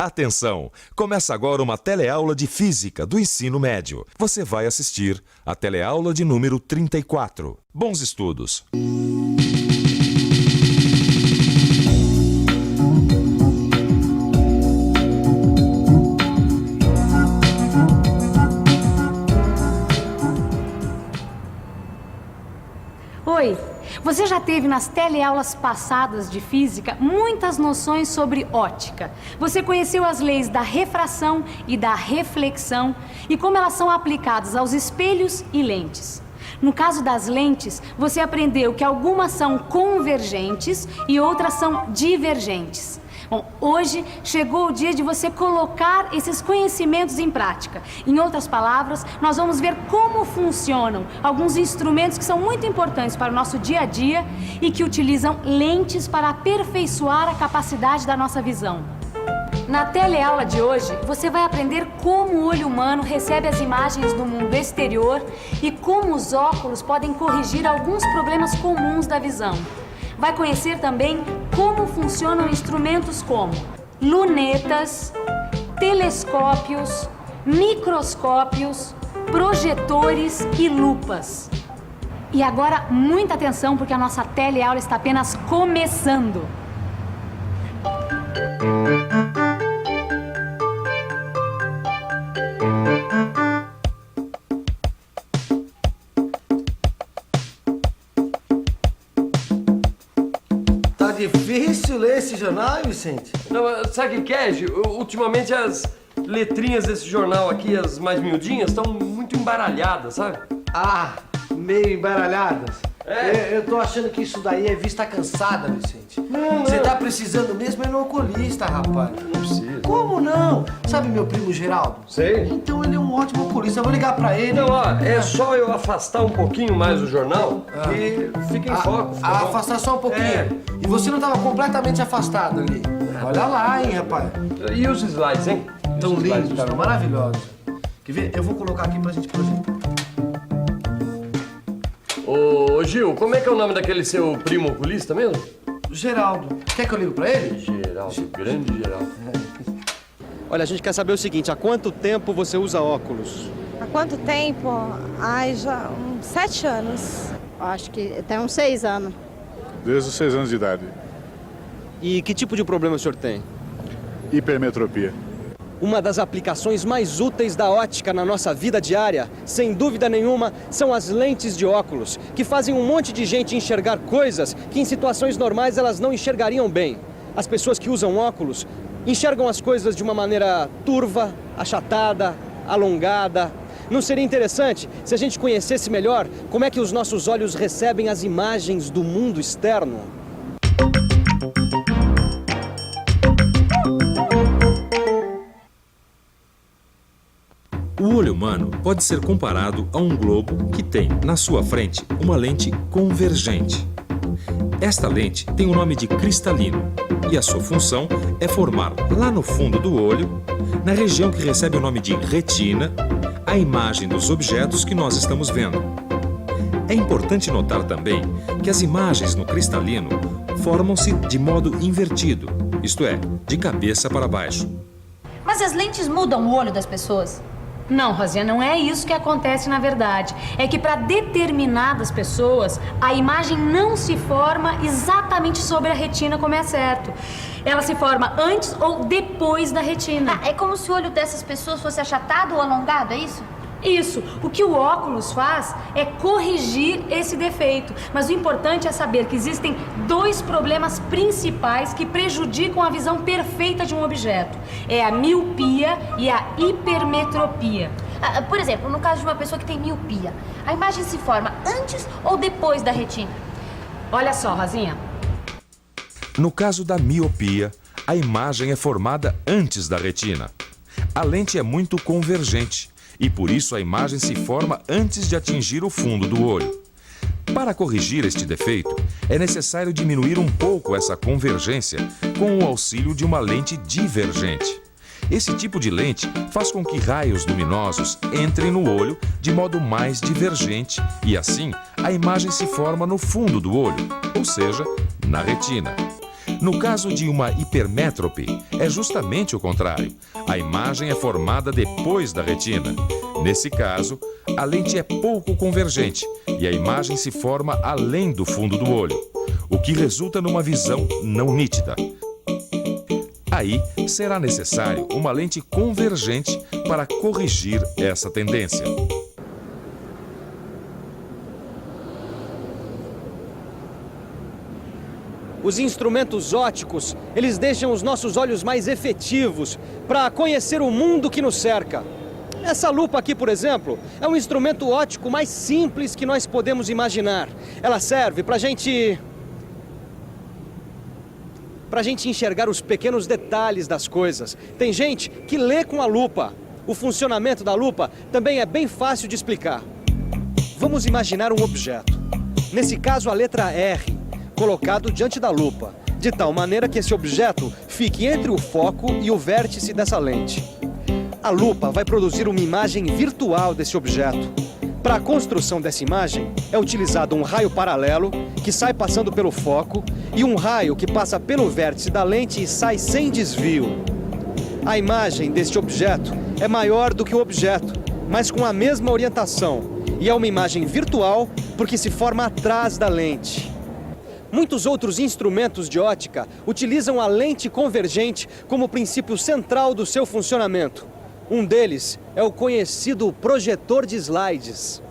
Atenção! Começa agora uma teleaula de Física do ensino médio. Você vai assistir a teleaula de número 34. Bons estudos! Oi, você já teve nas teleaulas passadas de física muitas noções sobre ótica. Você conheceu as leis da refração e da reflexão e como elas são aplicadas aos espelhos e lentes. No caso das lentes, você aprendeu que algumas são convergentes e outras são divergentes. Bom, hoje chegou o dia de você colocar esses conhecimentos em prática. Em outras palavras, nós vamos ver como funcionam alguns instrumentos que são muito importantes para o nosso dia a dia e que utilizam lentes para aperfeiçoar a capacidade da nossa visão. Na teleaula de hoje, você vai aprender como o olho humano recebe as imagens do mundo exterior e como os óculos podem corrigir alguns problemas comuns da visão. Vai conhecer também como funcionam instrumentos como lunetas, telescópios, microscópios, projetores e lupas. E agora, muita atenção, porque a nossa teleaula está apenas começando. Difícil ler esse jornal, hein, Vicente? Não, sabe o que é, Gil? Ultimamente as letrinhas desse jornal aqui, as mais miudinhas, estão muito embaralhadas, sabe? Ah, meio embaralhadas. É. Eu tô achando que isso daí é vista cansada, Vicente. Não. Você tá precisando mesmo é no oculista, rapaz. Não precisa. Como não? Sabe meu primo Geraldo? Sei. Então ele é um ótimo oculista. Eu vou ligar pra ele. Não, ó, é só eu afastar um pouquinho mais o jornal e fica em foco. Fica bom. Afastar só um pouquinho. É. E você não tava completamente afastado ali. Olha lá, hein, rapaz. E os slides, hein? Tão Os slides lindos, tão maravilhosos. Quer ver? Eu vou colocar aqui pra gente projetar. Ô, Gil, como é que é o nome daquele seu primo oculista mesmo? Geraldo. Quer que eu ligo pra ele? Geraldo, grande Geraldo. Olha, a gente quer saber o seguinte, há quanto tempo você usa óculos? Há quanto tempo? Ai, já uns 7 anos. Acho que tem uns 6 anos. Desde os 6 anos de idade. E que tipo de problema o senhor tem? Hipermetropia. Uma das aplicações mais úteis da ótica na nossa vida diária, sem dúvida nenhuma, são as lentes de óculos, que fazem um monte de gente enxergar coisas que em situações normais elas não enxergariam bem. As pessoas que usam óculos enxergam as coisas de uma maneira turva, achatada, alongada. Não seria interessante se a gente conhecesse melhor como é que os nossos olhos recebem as imagens do mundo externo? O olho humano pode ser comparado a um globo que tem, na sua frente, uma lente convergente. Esta lente tem o nome de cristalino e a sua função é formar lá no fundo do olho, na região que recebe o nome de retina, a imagem dos objetos que nós estamos vendo. É importante notar também que as imagens no cristalino formam-se de modo invertido, isto é, de cabeça para baixo. Mas as lentes mudam o olho das pessoas? Não, Rosinha, não é isso que acontece na verdade. É que para determinadas pessoas, a imagem não se forma exatamente sobre a retina como é certo. Ela se forma antes ou depois da retina. É como se o olho dessas pessoas fosse achatado ou alongado, é isso? Isso. O que o óculos faz é corrigir esse defeito. Mas o importante é saber que existem 2 problemas principais que prejudicam a visão perfeita de um objeto. É a miopia e a hipermetropia. Por exemplo, no caso de uma pessoa que tem miopia, a imagem se forma antes ou depois da retina? Olha só, Rosinha. No caso da miopia, a imagem é formada antes da retina. A lente é muito convergente e por isso a imagem se forma antes de atingir o fundo do olho. Para corrigir este defeito, é necessário diminuir um pouco essa convergência com o auxílio de uma lente divergente. Esse tipo de lente faz com que raios luminosos entrem no olho de modo mais divergente e assim a imagem se forma no fundo do olho, ou seja, na retina. No caso de uma hipermétrope, é justamente o contrário. A imagem é formada depois da retina. Nesse caso, a lente é pouco convergente e a imagem se forma além do fundo do olho, o que resulta numa visão não nítida. Aí, será necessário uma lente convergente para corrigir essa tendência. Os instrumentos óticos, eles deixam os nossos olhos mais efetivos para conhecer o mundo que nos cerca. Essa lupa aqui, por exemplo, é um instrumento óptico mais simples que nós podemos imaginar. Ela serve para a gente enxergar os pequenos detalhes das coisas. Tem gente que lê com a lupa. O funcionamento da lupa também é bem fácil de explicar. Vamos imaginar um objeto. Nesse caso, a letra R, colocado diante da lupa, de tal maneira que esse objeto fique entre o foco e o vértice dessa lente. A lupa vai produzir uma imagem virtual desse objeto. Para a construção dessa imagem, é utilizado um raio paralelo, que sai passando pelo foco, e um raio que passa pelo vértice da lente e sai sem desvio. A imagem deste objeto é maior do que o objeto, mas com a mesma orientação, e é uma imagem virtual porque se forma atrás da lente. Muitos outros instrumentos de ótica utilizam a lente convergente como princípio central do seu funcionamento. Um deles é o conhecido projetor de slides.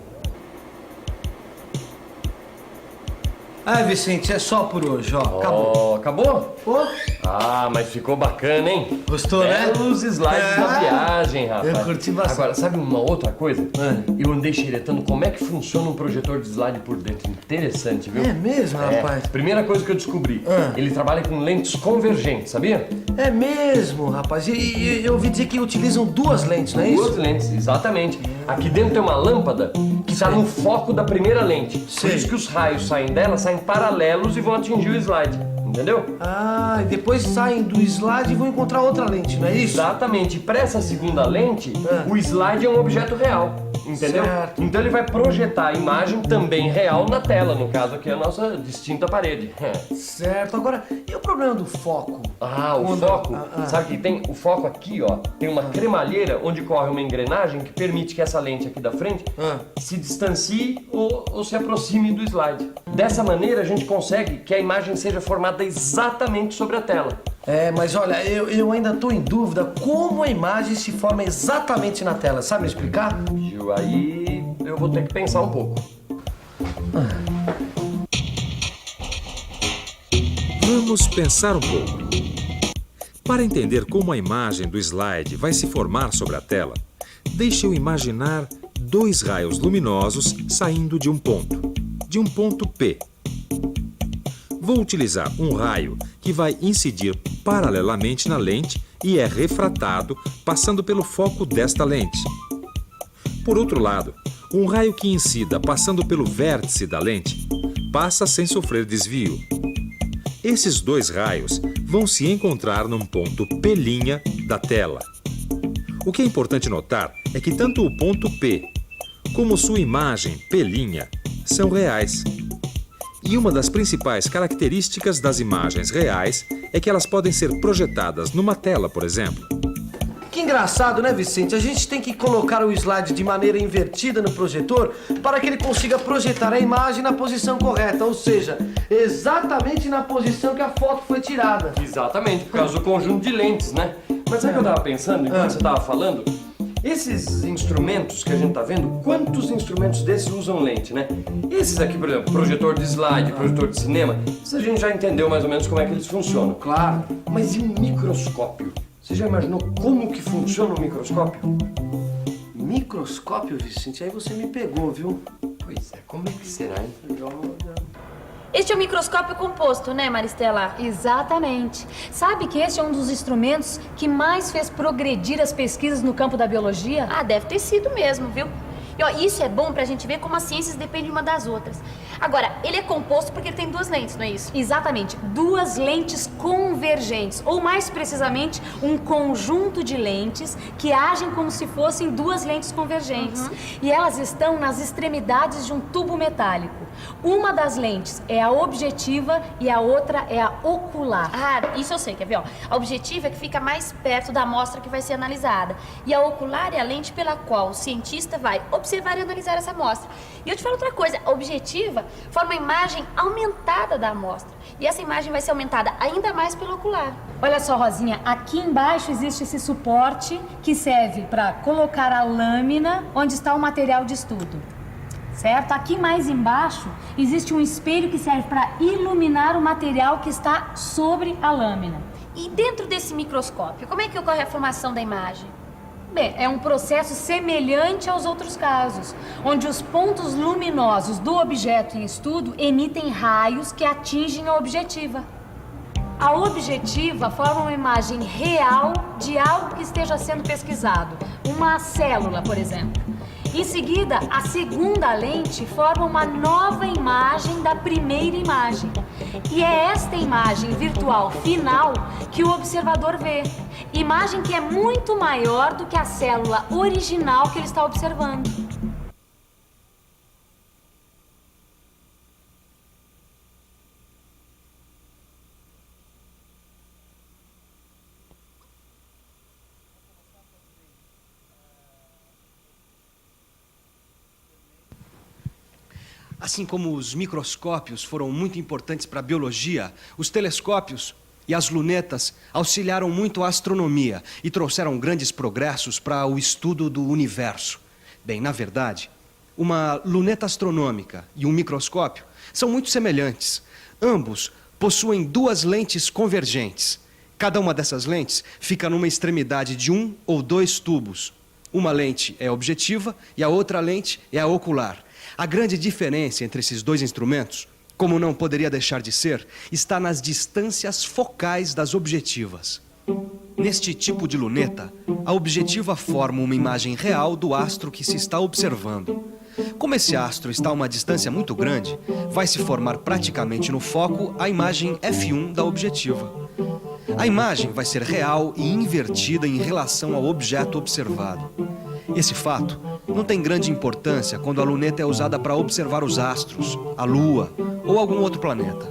Vicente, é só por hoje, ó. Acabou. Acabou? Pô, Ah, mas ficou bacana, hein? Gostou, né? Os slides da viagem, rapaz. Eu curti bastante. Agora, sabe uma outra coisa? Eu andei xeretando como é que funciona um projetor de slide por dentro. Interessante, viu? É mesmo, rapaz? Primeira coisa que eu descobri. Ele trabalha com lentes convergentes, sabia? É mesmo, rapaz. E eu ouvi dizer que utilizam duas lentes, não é isso? Duas lentes, exatamente. Aqui dentro tem uma lâmpada que está no foco da primeira lente. Por Sei. isso que os raios saem dela, saem paralelos e vão atingir o slide. Entendeu? E depois saem do slide e vão encontrar outra lente, não é isso? Exatamente. Para essa segunda lente, o slide é um objeto real. Entendeu? Certo. Então ele vai projetar a imagem também real na tela, no caso aqui a nossa distinta parede. Certo. Agora, e o problema do foco? O foco, sabe que tem o foco aqui, ó, tem uma cremalheira onde corre uma engrenagem que permite que essa lente aqui da frente se distancie ou se aproxime do slide. Dessa maneira a gente consegue que a imagem seja formada exatamente sobre a tela. Mas olha, eu ainda tô em dúvida como a imagem se forma exatamente na tela. Sabe me explicar? Aí eu vou ter que pensar um pouco. Vamos pensar um pouco. Para entender como a imagem do slide vai se formar sobre a tela, deixe eu imaginar dois raios luminosos saindo de um ponto P. Vou utilizar um raio que vai incidir paralelamente na lente e é refratado passando pelo foco desta lente. Por outro lado, um raio que incida passando pelo vértice da lente passa sem sofrer desvio. Esses dois raios vão se encontrar num ponto P' da tela. O que é importante notar é que tanto o ponto P como sua imagem P' são reais. E uma das principais características das imagens reais é que elas podem ser projetadas numa tela, por exemplo. Que engraçado, né, Vicente? A gente tem que colocar o slide de maneira invertida no projetor para que ele consiga projetar a imagem na posição correta, ou seja, exatamente na posição que a foto foi tirada. Exatamente, por causa do conjunto de lentes, né? Mas sabe o que eu tava pensando enquanto você tava falando? Esses instrumentos que a gente tá vendo, quantos instrumentos desses usam lente, né? Esses aqui, por exemplo, projetor de slide, projetor de cinema, isso a gente já entendeu mais ou menos como é que eles funcionam. Claro. Mas e um microscópio? Você já imaginou como que funciona um microscópio? Microscópio, Vicente? Aí você me pegou, viu? Pois é, como é que será, hein? Este é um microscópio composto, né, Maristela? Exatamente. Sabe que este é um dos instrumentos que mais fez progredir as pesquisas no campo da biologia? Deve ter sido mesmo, viu? E ó, isso é bom pra gente ver como as ciências dependem uma das outras. Agora, ele é composto porque ele tem duas lentes, não é isso? Exatamente, duas lentes convergentes, ou mais precisamente, um conjunto de lentes que agem como se fossem duas lentes convergentes. E elas estão nas extremidades de um tubo metálico. Uma das lentes é a objetiva e a outra é a ocular. Ah, isso eu sei, quer ver? Ó, a objetiva é que fica mais perto da amostra que vai ser analisada. E a ocular é a lente pela qual o cientista vai observar e analisar essa amostra. E eu te falo outra coisa, a objetiva forma uma imagem aumentada da amostra. E essa imagem vai ser aumentada ainda mais pelo ocular. Olha só, Rosinha, aqui embaixo existe esse suporte que serve para colocar a lâmina onde está o material de estudo. Certo? Aqui mais embaixo existe um espelho que serve para iluminar o material que está sobre a lâmina. E dentro desse microscópio, como é que ocorre a formação da imagem? Bem, é um processo semelhante aos outros casos, onde os pontos luminosos do objeto em estudo emitem raios que atingem a objetiva. A objetiva forma uma imagem real de algo que esteja sendo pesquisado, uma célula, por exemplo. Em seguida, a segunda lente forma uma nova imagem da primeira imagem. E é esta imagem virtual final que o observador vê. Imagem que é muito maior do que a célula original que ele está observando. Assim como os microscópios foram muito importantes para a biologia, os telescópios e as lunetas auxiliaram muito a astronomia e trouxeram grandes progressos para o estudo do universo. Bem, na verdade, uma luneta astronômica e um microscópio são muito semelhantes. Ambos possuem duas lentes convergentes. Cada uma dessas lentes fica numa extremidade de um ou dois tubos. Uma lente é objetiva e a outra lente é a ocular. A grande diferença entre esses dois instrumentos, como não poderia deixar de ser, está nas distâncias focais das objetivas. Neste tipo de luneta, a objetiva forma uma imagem real do astro que se está observando. Como esse astro está a uma distância muito grande, vai se formar praticamente no foco a imagem F1 da objetiva. A imagem vai ser real e invertida em relação ao objeto observado. Esse fato não tem grande importância quando a luneta é usada para observar os astros, a Lua ou algum outro planeta.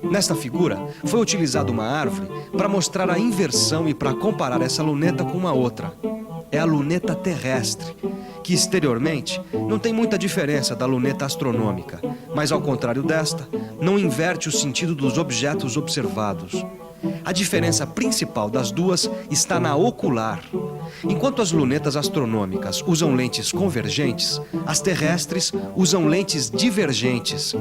Nesta figura, foi utilizada uma árvore para mostrar a inversão e para comparar essa luneta com uma outra. É a luneta terrestre, que exteriormente não tem muita diferença da luneta astronômica, mas ao contrário desta, não inverte o sentido dos objetos observados. A diferença principal das duas está na ocular. Enquanto as lunetas astronômicas usam lentes convergentes, as terrestres usam lentes divergentes.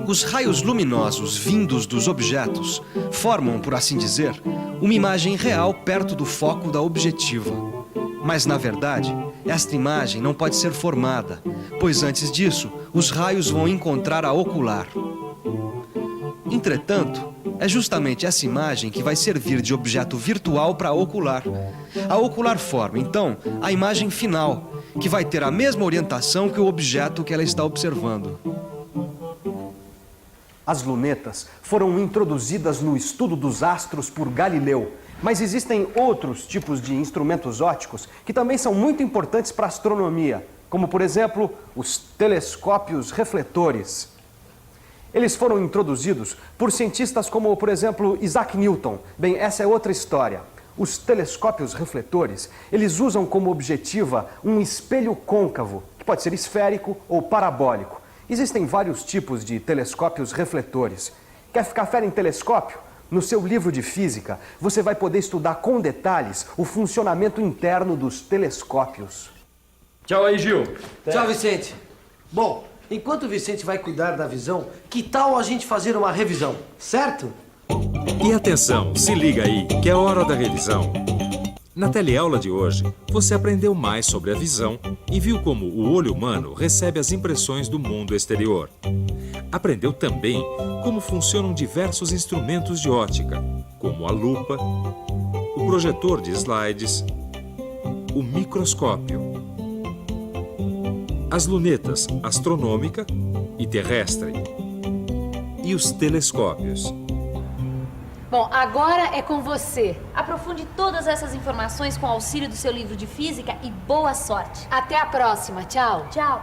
Os raios luminosos vindos dos objetos formam, por assim dizer, uma imagem real perto do foco da objetiva. Mas, na verdade, esta imagem não pode ser formada, pois antes disso, os raios vão encontrar a ocular. Entretanto, é justamente essa imagem que vai servir de objeto virtual para a ocular. A ocular forma, então, a imagem final, que vai ter a mesma orientação que o objeto que ela está observando. As lunetas foram introduzidas no estudo dos astros por Galileu, mas existem outros tipos de instrumentos ópticos que também são muito importantes para a astronomia, como, por exemplo, os telescópios refletores. Eles foram introduzidos por cientistas como, por exemplo, Isaac Newton. Bem, essa é outra história. Os telescópios refletores, eles usam como objetiva um espelho côncavo, que pode ser esférico ou parabólico. Existem vários tipos de telescópios refletores. Quer ficar fera em telescópio? No seu livro de física, você vai poder estudar com detalhes o funcionamento interno dos telescópios. Tchau aí, Gil. Tchau, Vicente. Bom, enquanto o Vicente vai cuidar da visão, que tal a gente fazer uma revisão, certo? E atenção, se liga aí, que é hora da revisão. Na teleaula de hoje, você aprendeu mais sobre a visão e viu como o olho humano recebe as impressões do mundo exterior. Aprendeu também como funcionam diversos instrumentos de ótica, como a lupa, o projetor de slides, o microscópio. as lunetas astronômica e terrestre e os telescópios. Bom, agora é com você. Aprofunde todas essas informações com o auxílio do seu livro de física e boa sorte. Até a próxima. Tchau. Tchau.